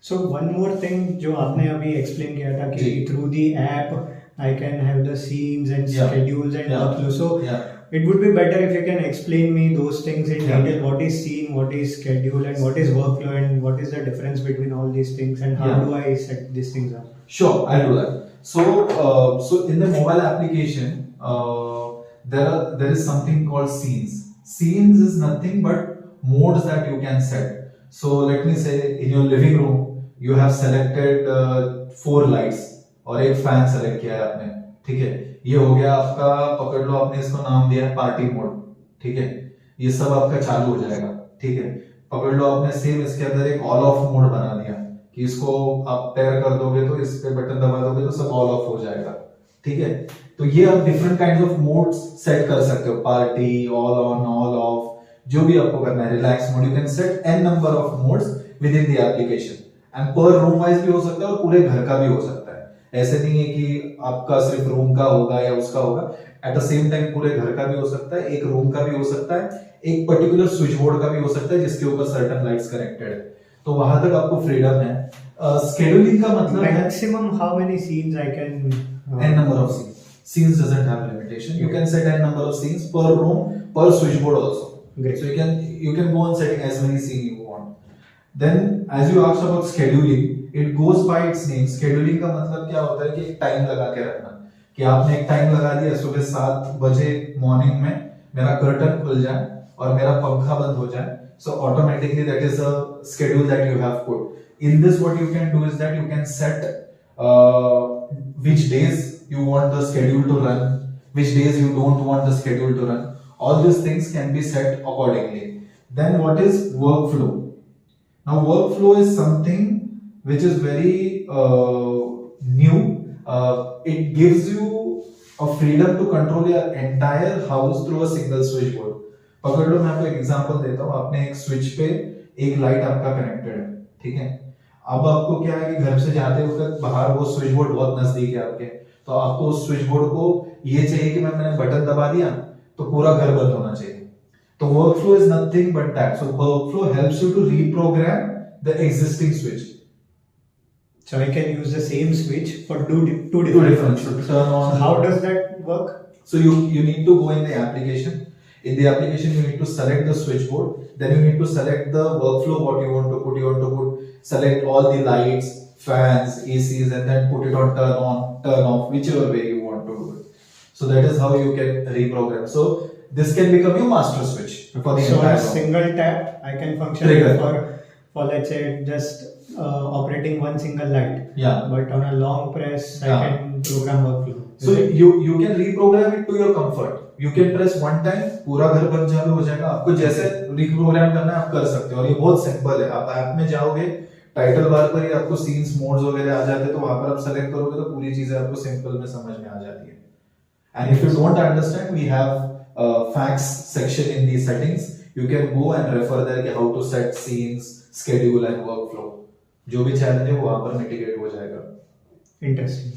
So one more thing जो आपने अभी explain किया था कि जी. through the app I can have the scenes and Yeah. schedules and Yeah. workflow. So Yeah. it would be better if you can explain me those things in Yeah. detail. What is scene, what is schedule, and what is workflow, and what is the difference between all these things, and how Yeah. do I set these things up? Sure, I'll do that. So in the mobile application, there is something called scenes. Scenes is nothing but modes that you can set. So let me say in your living room you have selected 4 lights और एक fan select किया है आपने, ठीक है. ये हो गया आपका, पकड़ लो आपने इसको नाम दिया है पार्टी मोड, ठीक है. ये सब आपका चालू हो जाएगा, ठीक है. पकड़ लो आपने सेम इसके अंदर एक ऑल ऑफ मोड बना दिया कि इसको आप पेयर कर दोगे तो इस पे बटन दबा दोगे तो सब ऑल ऑफ हो जाएगा, ठीक है. तो ये आप different kinds of modes set कर सकते हो, party, all on, all of, जो भी आपको करना है. Relax mode, you can set n number of modes with in the application and पर रूम वाइज भी हो सकता है और पूरे घर का भी हो सकता है. ऐसे नहीं है कि आपका सिर्फ रूम का होगा या उसका होगा. एट द सेम टाइम पूरे घर का भी हो सकता है, एक रूम का भी हो सकता है, एक पर्टिकुलर स्विच बोर्ड का भी हो सकता है जिसके ऊपर सर्टेन लाइट्स कनेक्टेड है. तो वहां तक आपको फ्रीडम है. Scheduling का मतलब है Maximum how many scenes I can n number of scenes. Scenes doesn't have limitation. You can set n number of scenes per room, per switchboard also. Great. So you can go on setting as many scenes you want. Then as you asked about scheduling, it goes by its name. Scheduling का मतलब क्या होता है कि एक time लगा के रखना, कि आपने एक टाइम लगा दिया सुबह 7 बजे मॉर्निंग में मेरा कर्टन खुल जाए और मेरा पंखा बंद हो जाए. So automatically that is a schedule that you have put. In this, what you can do is that you can set which days you want the schedule to run, which days you don't want the schedule to run. All these things can be set accordingly. Then what is workflow? Now workflow is something which is very new. It gives you a freedom to control your entire house through a single switchboard. पकड़ लो, मैं आपको एक example देता हूँ. आपने एक switch पे एक लाइट आपका कनेक्टेड है, ठीक है. अब आपको क्या है कि घर से जाते वक्त बाहर वो स्विच बोर्ड बहुत नजदीक है आपके, तो आपको उस स्विच बोर्ड को ये चाहिए कि मैंने बटन दबा दिया तो पूरा घर बंद होना चाहिए. तो workflow is nothing but that. So workflow helps you to reprogram the existing switch. So I can use the same switch for two different functions. Turn on. So how does that work? So you need to go in the application. In the application, you need to select the switchboard. Then you need to select the workflow what you want to put. You want to select all the lights, fans, ACs, and then put it on turn on, turn off, whichever way you want to do it. So that is how you can reprogram. So this can become your master switch for the So entire on home. single tap, I can function Trigger. for let's say just operating one single light. Yeah. But on a long press, Yeah. I can program workflow. So you can reprogram it to your comfort. You can press one time, पूरा घर बंद चालू हो जाएगा. आपको जैसे reprogram करना है आप कर सकते हो और ये बहुत सिंपल है. आप ऐप में जाओगे, टाइटल बार पर ही आपको सीन्स मोड्स वगैरह आ जाते हैं, तो वहां पर आप सेलेक्ट करोगे तो पूरी चीजें आपको सिंपल में समझ में आ जाती है. And if you don't understand, we have facts section in the settings. You can go and refer there कि how to set scenes, schedule and workflow. जो भी चैलेंज है वो वहां पर मिटिगेट हो जाएगा. Interesting.